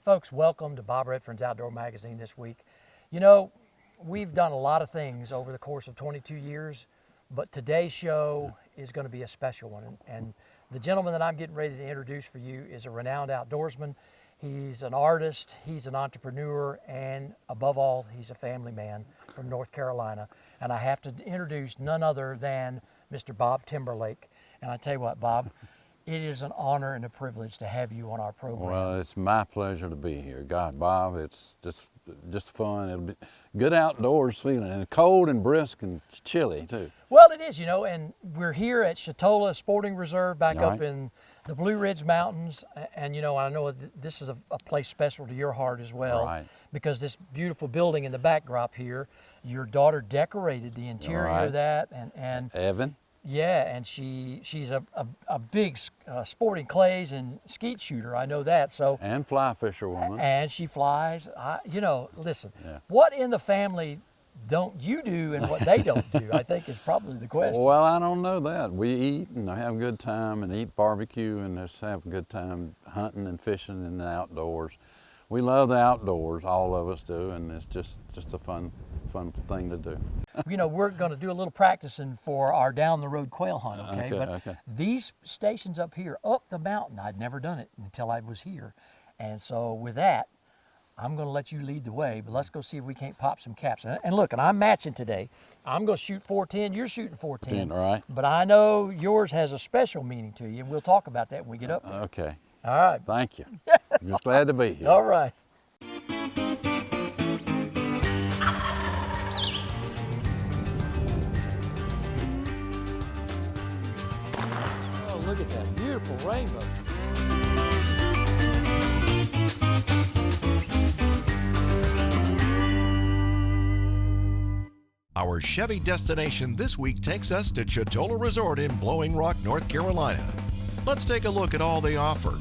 Folks, welcome to Bob Redfern's Outdoor Magazine this week. You know, we've done a lot of things over the course of 22 years, but today's show is going to be a special one. And the gentleman that I'm getting ready to introduce for you is a renowned outdoorsman. He's an artist, he's an entrepreneur, and above all, he's a family man from North Carolina. And I have to introduce none other than Mr. Bob Timberlake. And I tell you what, Bob, it is an honor and a privilege to have you on our program. Well, it's my pleasure to be here. God, Bob, it's just fun. It'll be good outdoors feeling, and cold and brisk and chilly too. Well, it is, you know, and we're here at Chetola Sporting Reserve back up in the Blue Ridge Mountains. And, you know, I know this is a place special to your heart as well, because this beautiful building in the backdrop here, your daughter decorated the interior of that. And Evan? Yeah, and she's a big sporting clays and skeet shooter. I know that. So and fly fisher woman. And she flies. You know, listen, what in the family don't you do and what they don't do? I think is probably the question. Well, I don't know that. We eat and have a good time and eat barbecue and just have a good time hunting and fishing in the outdoors. We love the outdoors, all of us do, and it's just a fun thing to do. You know, we're going to do a little practicing for our down the road quail hunt, okay? But these stations up here, up the mountain, I'd never done it until I was here. And so with that, I'm going to let you lead the way, but let's go see if we can't pop some caps. And look, and I'm matching today. I'm going to shoot 410, you're shooting 410. Right. But I know yours has a special meaning to you, and we'll talk about that when we get up there. Okay. All right. Thank you. Just glad to be here. All right. Oh, look at that beautiful rainbow. Our Chevy destination this week takes us to Chetola Resort in Blowing Rock, North Carolina. Let's take a look at all they offer.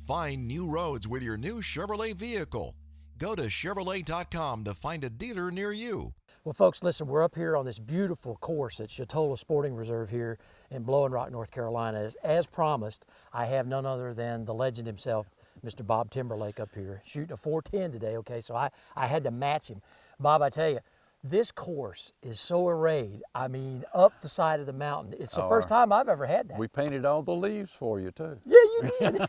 Find new roads with your new Chevrolet vehicle. Go to Chevrolet.com to find a dealer near you. Well, folks, listen, we're up here on this beautiful course at Chetola Sporting Reserve here in Blowing Rock, North Carolina. As promised, I have none other than the legend himself, Mr. Bob Timberlake, up here, shooting a 410 today, okay? So I had to match him. Bob, I tell you, this course is so arrayed. I mean, up the side of the mountain. It's the first time I've ever had that. We painted all the leaves for you, too. Yeah, you did.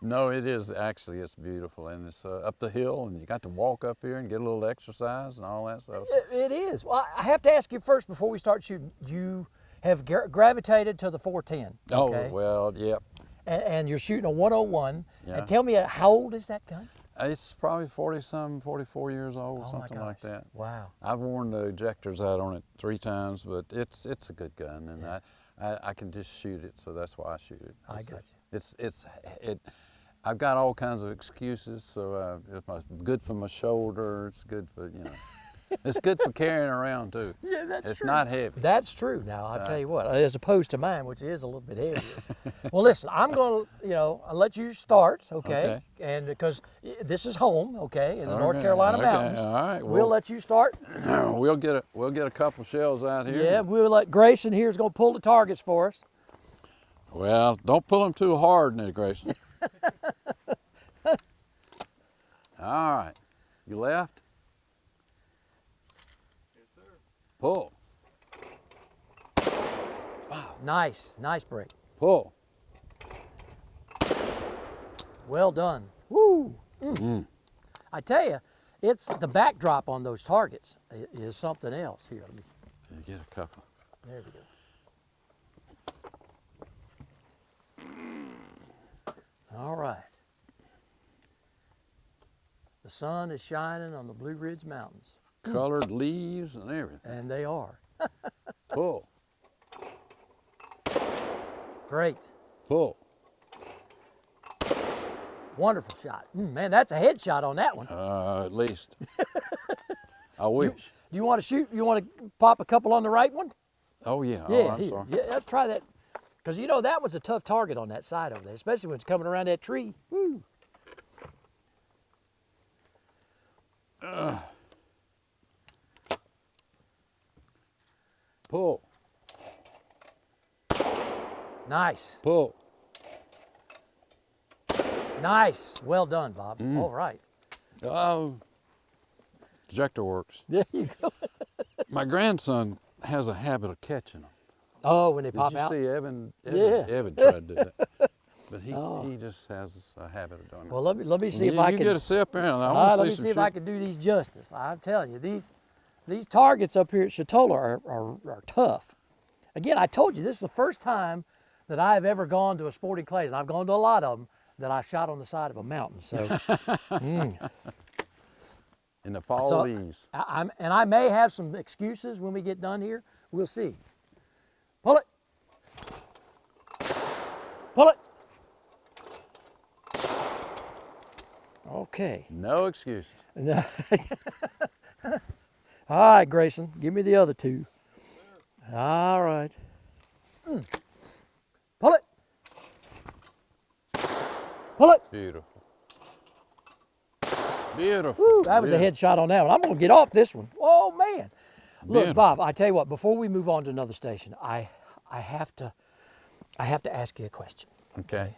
No, it is actually, it's beautiful. And it's up the hill, and you got to walk up here and get a little exercise and all that stuff. It is. Well, I have to ask you first before we start shooting. You have gravitated to the 410. Okay? Oh, well, yep. And you're shooting a 101. Yeah. And tell me, how old is that gun? It's probably 44 years old, something like that. Wow. I've worn the ejectors out on it 3 times, but it's a good gun, and I can just shoot it, so that's why I shoot it. I got you. I've got all kinds of excuses, so it's good for my shoulder. It's good for, you know. It's good for carrying around too. Yeah, that's true. It's not heavy. That's true. Now, I'll tell you what, as opposed to mine, which is a little bit heavier. Well, listen, I'm going to, I'll let you start, okay? And because this is home, okay, in the North Carolina mountains. All right. We'll let you start. We'll get a couple shells out here. Yeah, we'll let Grayson here is going to pull the targets for us. Well, don't pull them too hard, now, Grayson. All right. You left? Yes, sir. Pull. Wow. Nice, nice break. Pull. Well done. Woo! I tell you, it's the backdrop on those targets is something else. Here, let me. You get a couple. There we go. All right. The sun is shining on the Blue Ridge Mountains. Colored leaves and everything. And they are. Pull. Great. Pull. Wonderful shot. Man, that's a headshot on that one. At least. I wish. Do you want to shoot? You want to pop a couple on the right one? Oh, yeah. Yeah, Oh, I'm here. sorry. Yeah, let's try that. Because, you know, that was a tough target on that side over there, especially when it's coming around that tree. Woo. Pull. Nice. Pull. Nice. Well done, Bob. All right. Oh. Projector works. There you go. My grandson has a habit of catching them. Oh, when they Did pop you out? see Evan? Yeah. Evan tried to do that. But he just has a habit of doing that. Well, let me see if you, I you can. get a sip in. I want to Let me some see if shit. I can do these justice. I'm telling you, these targets up here at Chetola are tough. Again, I told you this is the first time that I've ever gone to a sporting clays, and I've gone to a lot of them that I shot on the side of a mountain. So, In the fall leaves. and I may have some excuses when we get done here. We'll see. Pull it. Pull it. Okay. No excuses. No. All right, Grayson, give me the other two. All right. Pull it. Pull it. Beautiful. Beautiful. Woo, that was a Beautiful. headshot on that one. I'm going to get off this one. Oh, man. Look, Beautiful. Bob, I tell you what, before we move on to another station, I have to ask you a question. Okay.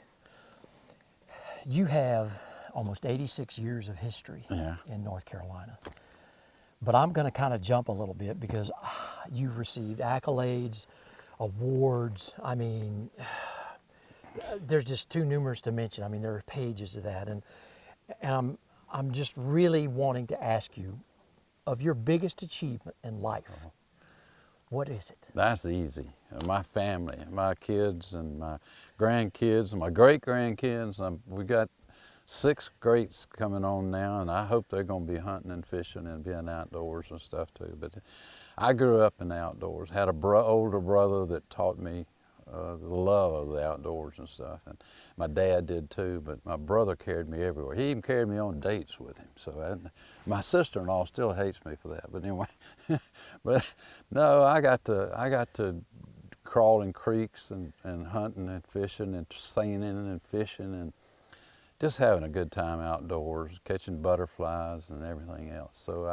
You have almost 86 years of history Yeah. in North Carolina. But I'm going to kind of jump a little bit because you've received accolades, awards. I mean, there's just too numerous to mention. I mean, there are pages of that. And I'm just really wanting to ask you, of your biggest achievement in life, what is it? That's easy. My family, my kids and my grandkids and my great-grandkids. We got 6 greats coming on now, and I hope they're going to be hunting and fishing and being outdoors and stuff too. But I grew up in the outdoors, had an older brother that taught me the love of the outdoors and stuff, and my dad did too, but my brother carried me everywhere. He even carried me on dates with him. So my sister-in-law still hates me for that, but anyway. But no, I got to crawl in creeks and hunting and fishing and seining and fishing and just having a good time outdoors, catching butterflies and everything else. So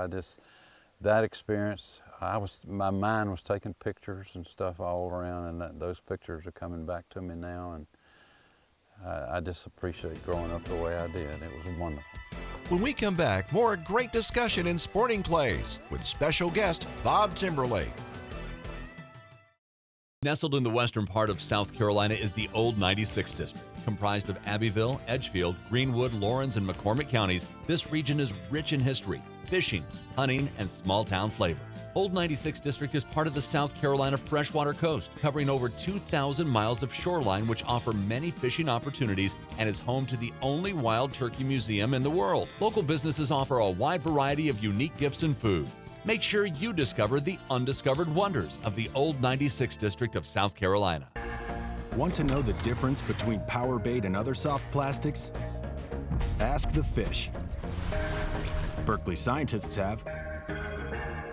that experience, my mind was taking pictures and stuff all around, and those pictures are coming back to me now, and I just appreciate growing up the way I did. It was wonderful. When we come back, more great discussion in Sporting Clays with special guest Bob Timberlake. Nestled in the western part of South Carolina is the Old 96 District. Comprised of Abbeville, Edgefield, Greenwood, Lawrence, and McCormick counties, this region is rich in history, fishing, hunting, and small-town flavor. Old 96 District is part of the South Carolina freshwater coast, covering over 2,000 miles of shoreline, which offer many fishing opportunities and is home to the only wild turkey museum in the world. Local businesses offer a wide variety of unique gifts and foods. Make sure you discover the undiscovered wonders of the Old 96 District of South Carolina. Want to know the difference between power bait and other soft plastics? Ask the fish. Berkeley scientists have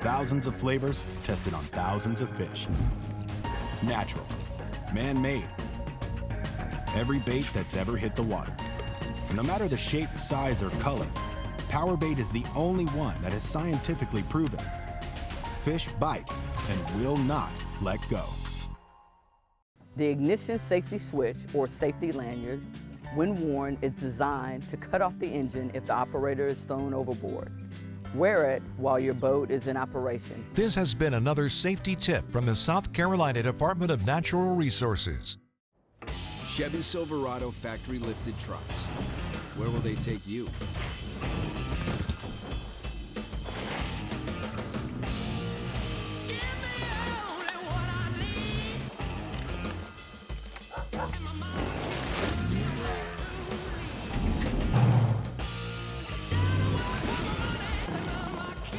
thousands of flavors tested on thousands of fish. Natural, man-made. Every bait that's ever hit the water. And no matter the shape, size, or color, power bait is the only one that is scientifically proven. Fish bite and will not let go. The ignition safety switch, or safety lanyard, when worn, is designed to cut off the engine if the operator is thrown overboard. Wear it while your boat is in operation. This has been another safety tip from the South Carolina Department of Natural Resources. Chevy Silverado factory lifted trucks. Where will they take you?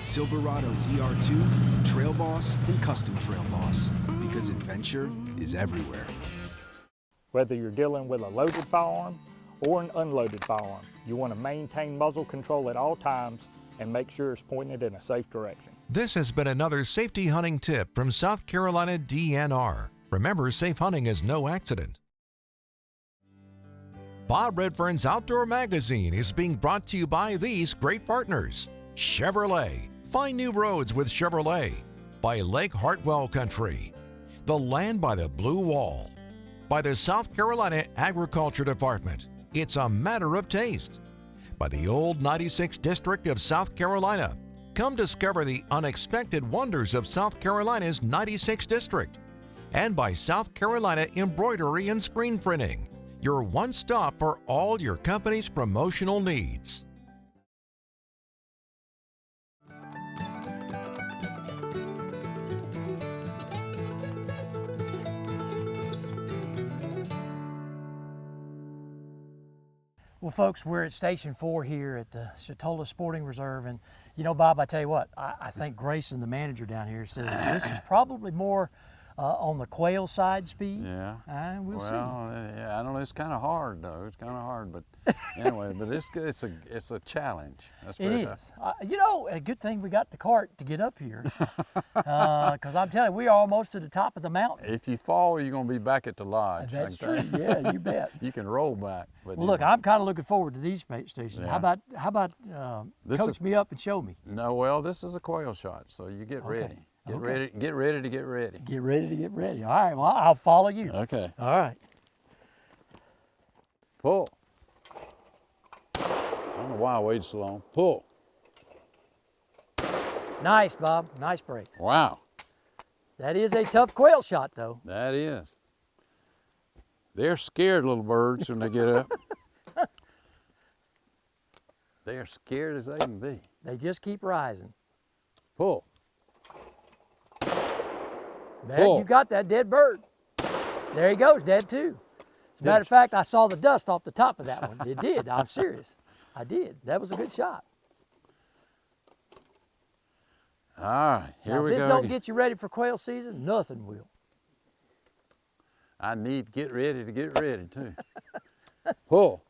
Silverado ZR2, Trail Boss, and Custom Trail Boss, because adventure is everywhere. Whether you're dealing with a loaded firearm or an unloaded firearm, you want to maintain muzzle control at all times and make sure it's pointed in a safe direction. This has been another safety hunting tip from South Carolina DNR. Remember, safe hunting is no accident. Bob Redfern's Outdoor Magazine is being brought to you by these great partners. Chevrolet. Find new roads with Chevrolet. By Lake Hartwell Country. The Land by the Blue Wall. By the South Carolina Agriculture Department. It's a matter of taste. By the Old 96 District of South Carolina. Come discover the unexpected wonders of South Carolina's 96th District. And by South Carolina Embroidery and Screen Printing. Your one stop for all your company's promotional needs. Well, folks, we're at Station 4 here at the Chetola Sporting Reserve, and you know, Bob, I tell you what, I think Grayson, the manager down here, says this is probably more on the quail side speed. Yeah. We'll see. Yeah, I don't know. It's kind of hard though. It's kind of hard, but anyway, but it's a challenge. That's It very is. tough. You know, a good thing we got the cart to get up here, because I'm telling you, we are almost to the top of the mountain. If you fall, you're going to be back at the lodge. That's true. Yeah, you bet. You can roll back. But Well, look, I'm kind of looking forward to these stations. Yeah. How about This coach is- me up and show me? No, well, this is a quail shot, so you get ready. Get Okay. ready. Get ready to get ready. Get ready to get ready. All right. Well, I'll follow you. Okay. All right. Pull. I don't know why I waited so long. Pull. Nice, Bob. Nice breaks. Wow. That is a tough quail shot, though. That is. They're scared little birds when they get up. They're scared as they can be. They just keep rising. Pull. Man, Pull. you got that dead bird. There he goes, dead too. As a matter of fact, I saw the dust off the top of that one. It did. I'm serious. I did. That was a good shot. All right, here Now, we if this go. don't again. get you ready for quail season, nothing will. I need to get ready too. Pull.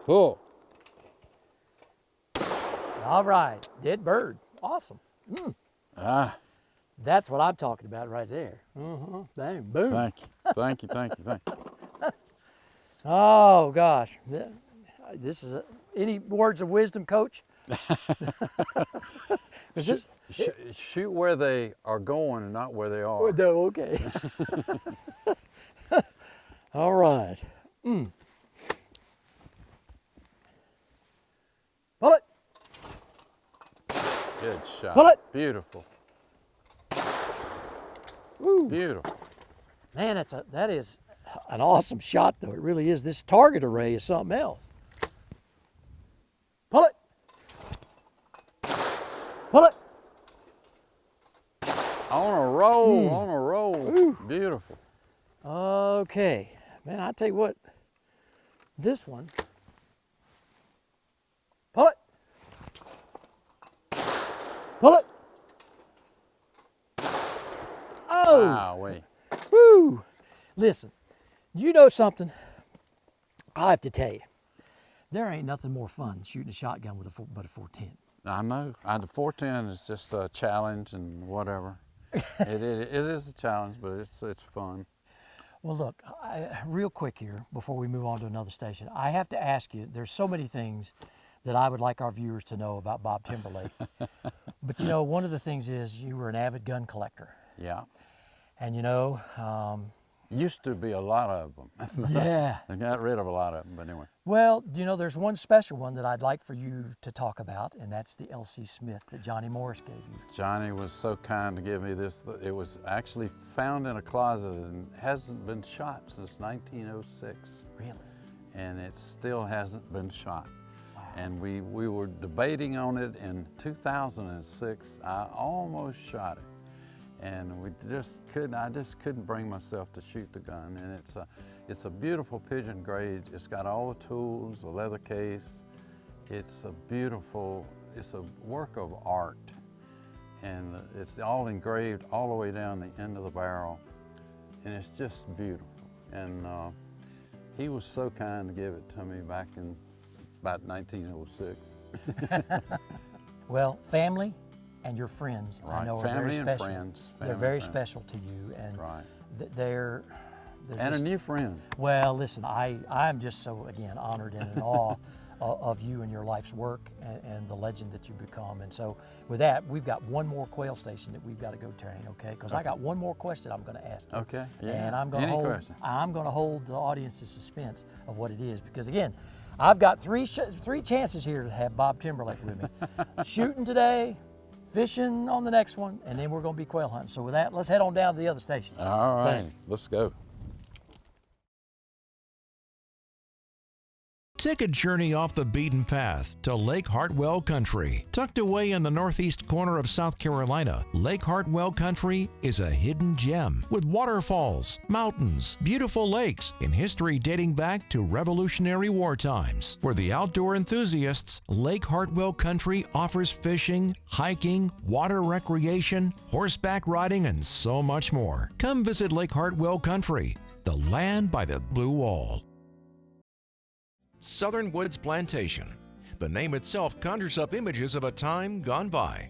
Pull. All right, dead bird. Awesome. Ah, That's what I'm talking about right there. Bang, boom. thank you. Thank you, thank you, thank you. Oh gosh, this is any words of wisdom, Coach? Is this? Shoot where they are going and not where they are. No, okay. All right. Pull it. Good shot. Pull it. Beautiful. Woo. Beautiful. Man, that is an awesome shot, though. It really is. This target array is something else. Pull it. Pull it. On a roll, on a roll. Beautiful. Okay. Man, I tell you what, this one. Pull it. Pull it. Oh. Wow, wait. Woo! Listen, you know something? I have to tell you, there ain't nothing more fun than shooting a shotgun with but a 410. I know. The 410 is just a challenge and whatever. it is a challenge, but it's fun. Well, look, real quick here before we move on to another station, I have to ask you. There's so many things that I would like our viewers to know about Bob Timberlake. But you know, one of the things is you were an avid gun collector, Yeah. and you know. Used to be a lot of them. Yeah. I got rid of a lot of them, but anyway. Well, you know, there's one special one that I'd like for you to talk about, and that's the L.C. Smith that Johnny Morris gave you. Johnny was so kind to give me this. It was actually found in a closet and hasn't been shot since 1906. Really? And it still hasn't been shot. Wow. And we were debating on it in 2006. I almost shot it. And I just couldn't bring myself to shoot the gun. And it's a beautiful pigeon grade. It's got all the tools, the leather case. It's a work of art. And it's all engraved all the way down the end of the barrel. And it's just beautiful. And he was so kind to give it to me back in about 1906. Well, family and your friends, Right. I know, are Family very and special. friends. They're Family very and friends. special to you, and Right. they're And just, a new friend. Well, listen, I'm just so, again, honored and in awe of you and your life's work and the legend that you've become. And so with that, we've got one more quail station that we've got to go train, okay? Because I got one more question I'm going to ask you. Okay, yeah. And I'm going Any to question. hold the audience to suspense of what it is, because again, I've got three chances here to have Bob Timberlake with me. Shooting today, fishing on the next one, and then we're going to be quail hunting. So with that, let's head on down to the other station. All right, Thanks. let's go. Take a journey off the beaten path to Lake Hartwell Country. Tucked away in the northeast corner of South Carolina, Lake Hartwell Country is a hidden gem with waterfalls, mountains, beautiful lakes, and history dating back to Revolutionary War times. For the outdoor enthusiasts, Lake Hartwell Country offers fishing, hiking, water recreation, horseback riding, and so much more. Come visit Lake Hartwell Country, the land by the blue wall. Southern Woods Plantation. The name itself conjures up images of a time gone by.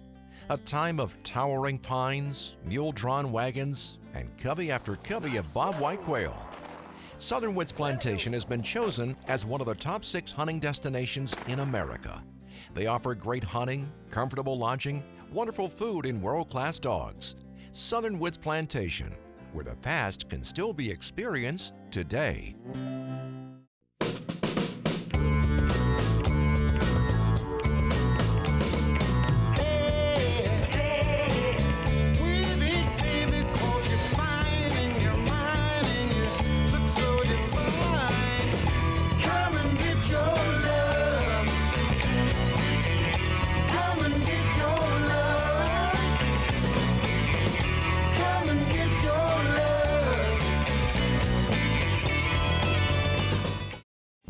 A time of towering pines, mule-drawn wagons, and covey after covey of bobwhite quail. Southern Woods Plantation has been chosen as one of the top 6 hunting destinations in America. They offer great hunting, comfortable lodging, wonderful food, and world-class dogs. Southern Woods Plantation, where the past can still be experienced today.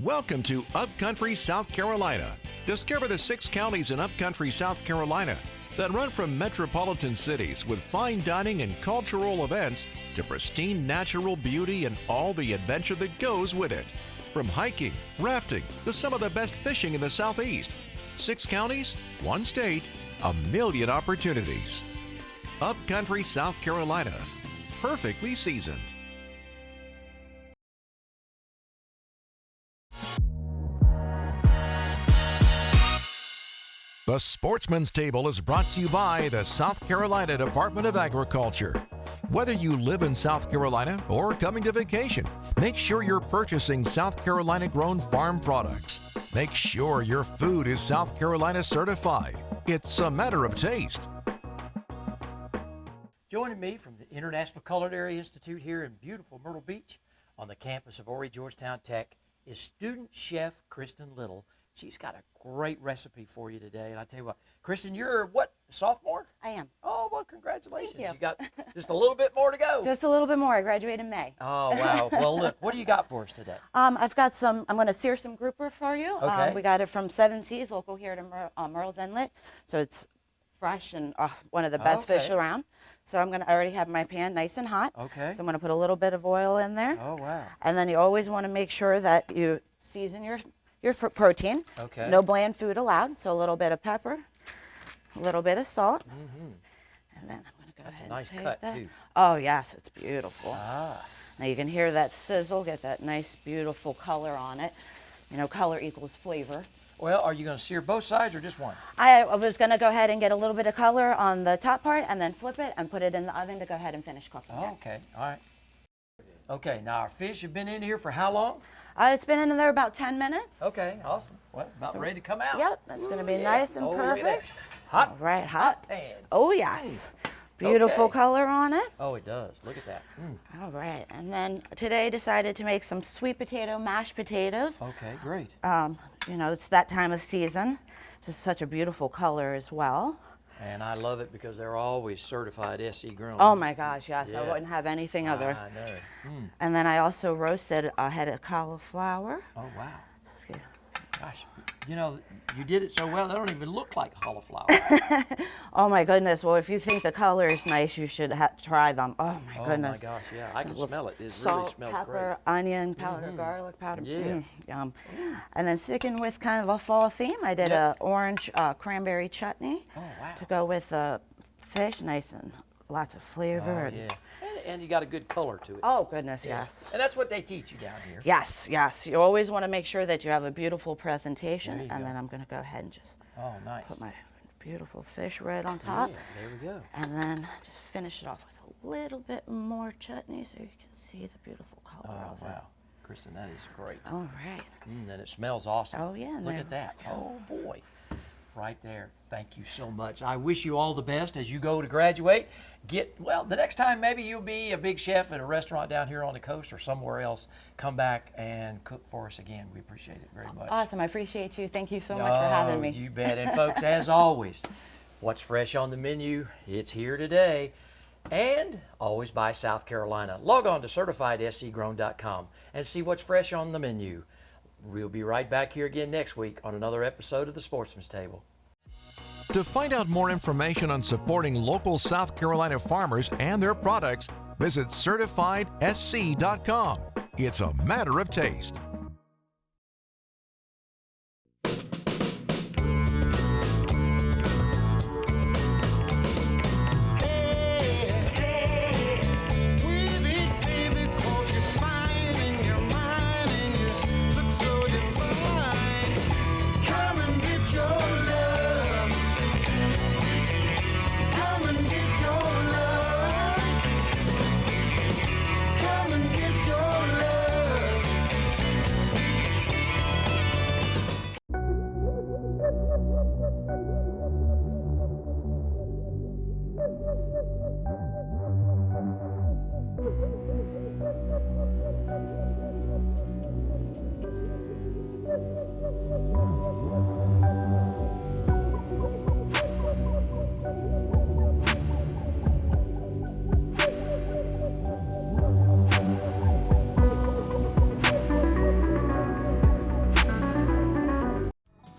Welcome to Upcountry, South Carolina. Discover the 6 counties in Upcountry, South Carolina that run from metropolitan cities with fine dining and cultural events to pristine natural beauty and all the adventure that goes with it. From hiking, rafting, to some of the best fishing in the Southeast. 6 counties, 1 state, a million opportunities. Upcountry, South Carolina. Perfectly seasoned. The Sportsman's Table is brought to you by the South Carolina Department of Agriculture. Whether you live in South Carolina or coming to vacation, make sure you're purchasing South Carolina-grown farm products. Make sure your food is South Carolina certified. It's a matter of taste. Joining me from the International Culinary Institute here in beautiful Myrtle Beach on the campus of Horry Georgetown Tech is student chef Kristen Little. She's got a great recipe for you today. And I tell you what, Kristen, you're what, sophomore? I am. Oh, well, congratulations. Thank you. got just a little bit more to go. Just a little bit more. I graduate in May. Oh, wow. Well, look, what do you got for us today? I've got some, I'm going to sear some grouper for you. Okay. We got it from 7 Seas, local here to Merle's Inlet. So it's fresh and one of the best fish around. So I already have my pan nice and hot. Okay. So I'm going to put a little bit of oil in there. Oh, wow. And then you always want to make sure that you season your protein. Okay. No bland food allowed. So a little bit of pepper, a little bit of salt. Mm-hmm. And then I'm going to go ahead a nice and cut, that. too. Oh, yes, it's beautiful. Ah. Now you can hear that sizzle, get that nice, beautiful color on it. You know, color equals flavor. Well, are you going to sear both sides or just one? I was going to go ahead and get a little bit of color on the top part and then flip it and put it in the oven to go ahead and finish cooking. Oh, okay. All right. Okay, now our fish have been in here for how long? It's been in there about 10 minutes. Okay, awesome. Well, about ready to come out. Yep, it's going to be nice and Oh, look at perfect. that. Hot. All right, hot. Pan. Oh, yes. Beautiful Okay. color on it. Oh, it does. Look at that. All right, and then today decided to make some sweet potato mashed potatoes. Okay, great. You know, it's that time of season. Just such a beautiful color as well. And I love it because they're always certified SC grown. Oh my gosh, yes, Yeah. I wouldn't have anything other. I know. And then I also roasted a head of cauliflower. Oh, wow. Excuse- Gosh, you know, you did it so well, they don't even look like cauliflower. Oh my goodness, well if you think the color is nice, you should try them. Oh my Oh, goodness. my gosh, yeah. I can smell it. It really Salt, smells pepper, onion powder, garlic powder. Yeah. Yum. And then sticking with kind of a fall theme, I did a orange cranberry chutney Oh, wow. to go with the fish, nice and lots of flavor. Oh, and- yeah. And you got a good color to it. Oh goodness, Yeah. yes. And that's what they teach you down here. Yes, yes. You always want to make sure that you have a beautiful presentation. There you And go. then I'm going to go ahead and just Oh, nice. put my beautiful fish right on top. Yeah, there we go. And then just finish it off with a little bit more chutney so you can see the beautiful color Oh, of it. wow. Kristen, that is great. All right. And it smells awesome. Oh, yeah, and Look there at that. we go. Oh, boy. Right there. Thank you so much. I wish you all the best as you go to graduate. Well, the next time maybe you'll be a big chef at a restaurant down here on the coast or somewhere else. Come back and cook for us again. We appreciate it very much. Awesome. I appreciate you. Thank you so much for having me. You bet. And folks, as always, what's fresh on the menu? It's here today. And always by South Carolina. Log on to CertifiedSCGrown.com and see what's fresh on the menu. We'll be right back here again next week on another episode of The Sportsman's Table. To find out more information on supporting local South Carolina farmers and their products, visit CertifiedSC.com. It's a matter of taste.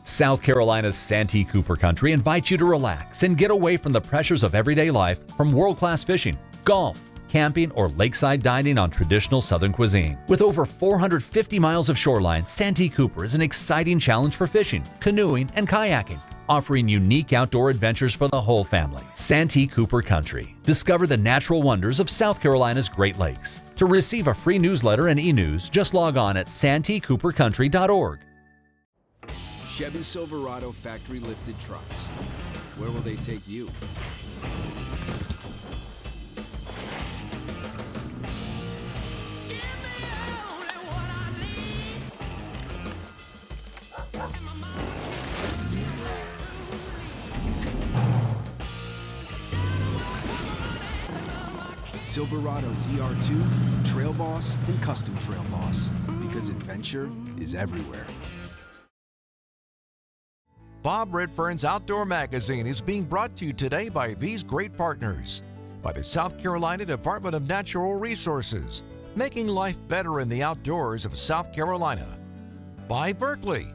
South Carolina's Santee Cooper Country invites you to relax and get away from the pressures of everyday life from world-class fishing, golf, camping, or lakeside dining on traditional Southern cuisine. With over 450 miles of shoreline, Santee Cooper is an exciting challenge for fishing, canoeing, and kayaking, offering unique outdoor adventures for the whole family. Santee Cooper Country. Discover the natural wonders of South Carolina's Great Lakes. To receive a free newsletter and e-news, just log on at santeecoopercountry.org. Chevy Silverado factory lifted trucks. Where will they take you? Silverado ZR2, Trail Boss, and Custom Trail Boss, because adventure is everywhere. Bob Redfern's Outdoor Magazine is being brought to you today by these great partners. By the South Carolina Department of Natural Resources, making life better in the outdoors of South Carolina. By Berkeley.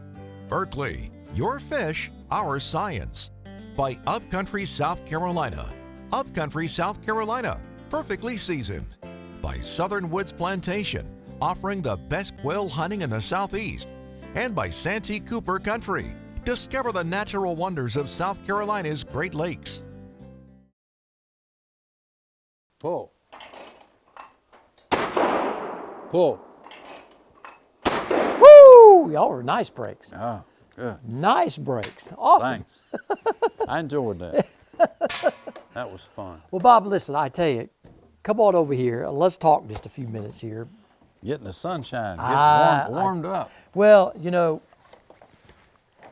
Berkeley, your fish, our science. By Upcountry South Carolina. Upcountry South Carolina, perfectly seasoned. By Southern Woods Plantation, offering the best quail hunting in the Southeast. And by Santee Cooper Country. Discover the natural wonders of South Carolina's Great Lakes. Pull. Pull. Woo! Y'all were nice breaks. Oh, good. Nice breaks. Awesome. Thanks. I enjoyed that. That was fun. Well, Bob, listen, I tell you, come on over here. Let's talk just a few minutes here. Getting the sunshine, I- getting warmed up. Well, you know,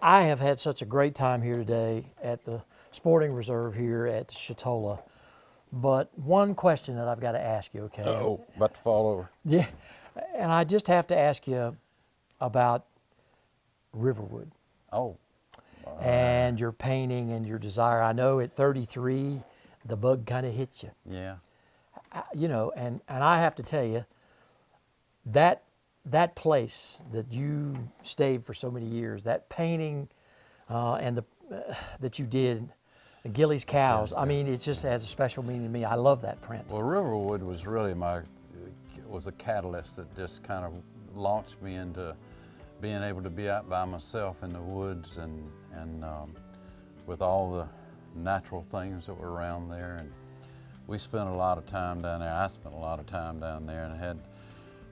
I have had such a great time here today at the Sporting Reserve here at Chetola. But one question that I've got to ask you, okay? Uh-oh, about to fall over. Yeah, and I just have to ask you about Riverwood Oh, and your painting and your desire. I know at 33, the bug kind of hit you. yeah. You know, and I have to tell you, that place that you stayed for so many years, that painting and that you did, Gilly's Cows, I mean, it just has a special meaning to me. I love that print. Well, Riverwood was really was a catalyst that just kind of launched me into being able to be out by myself in the woods and with all the natural things that were around there. And we spent a lot of time down there. I spent a lot of time down there, and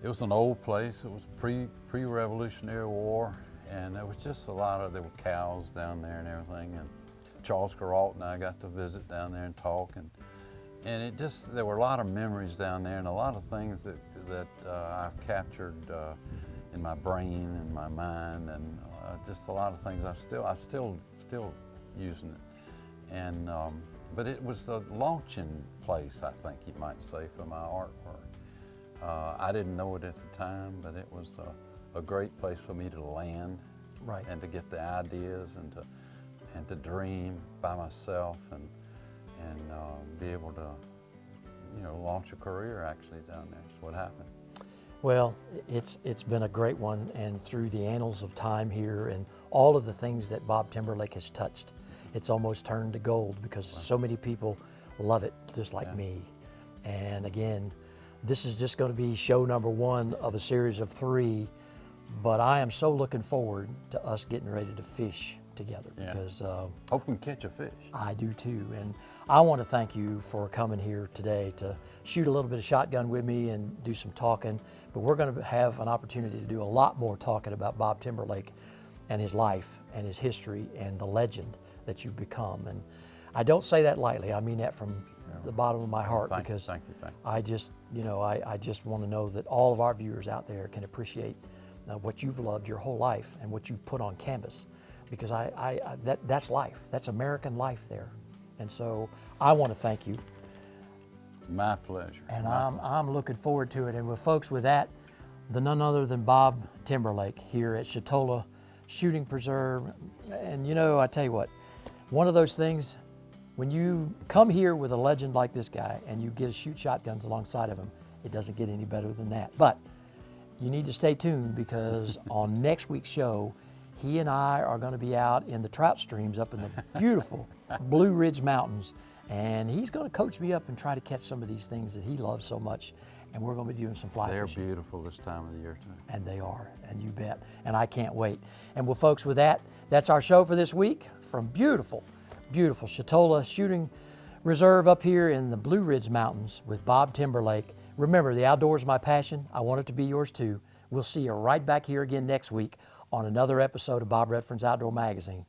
it was an old place. It was pre-Revolutionary War, and there was just there were cows down there and everything. And Charles Garalt and I got to visit down there and talk, and there were a lot of memories down there, and a lot of things that I've captured in my brain and my mind, and just a lot of things I'm still using it. And but it was a launching place, I think you might say, for my artwork. I didn't know it at the time, but it was a great place for me to land, Right. and to get the ideas and to dream by myself and be able to, you know, launch a career actually down there. That's what happened. Well, it's been a great one, and through the annals of time here and all of the things that Bob Timberlake has touched, it's almost turned to gold because so many people love it just like me. And again, this is just going to be show number 1 of a series of 3, but I am so looking forward to us getting ready to fish together because hope we can catch a fish. I do too. And I want to thank you for coming here today to shoot a little bit of shotgun with me and do some talking, but we're going to have an opportunity to do a lot more talking about Bob Timberlake and his life and his history and the legend that you've become. And I don't say that lightly. I mean that from the bottom of my heart, because Thank you. I just, you know, I just want to know that all of our viewers out there can appreciate what you've loved your whole life and what you've put on canvas, because that's life. That's American life there. And so I want to thank you. My pleasure. And I'm looking forward to it. And with folks, with that, none other than Bob Timberlake here at Chetola Shooting Preserve. And you know, I tell you what, one of those things, when you come here with a legend like this guy and you get to shoot shotguns alongside of him, it doesn't get any better than that. But you need to stay tuned, because on next week's show, he and I are going to be out in the trout streams up in the beautiful Blue Ridge Mountains, and he's going to coach me up and try to catch some of these things that he loves so much, and we're going to be doing some fly They're fishing. beautiful this time of the year too. And they are, and you bet. And I can't wait. And well, folks, with that, that's our show for this week from beautiful, beautiful Chetola Shooting Reserve up here in the Blue Ridge Mountains with Bob Timberlake. Remember, the outdoors is my passion. I want it to be yours too. We'll see you right back here again next week on another episode of Bob Redfern's Outdoor Magazine.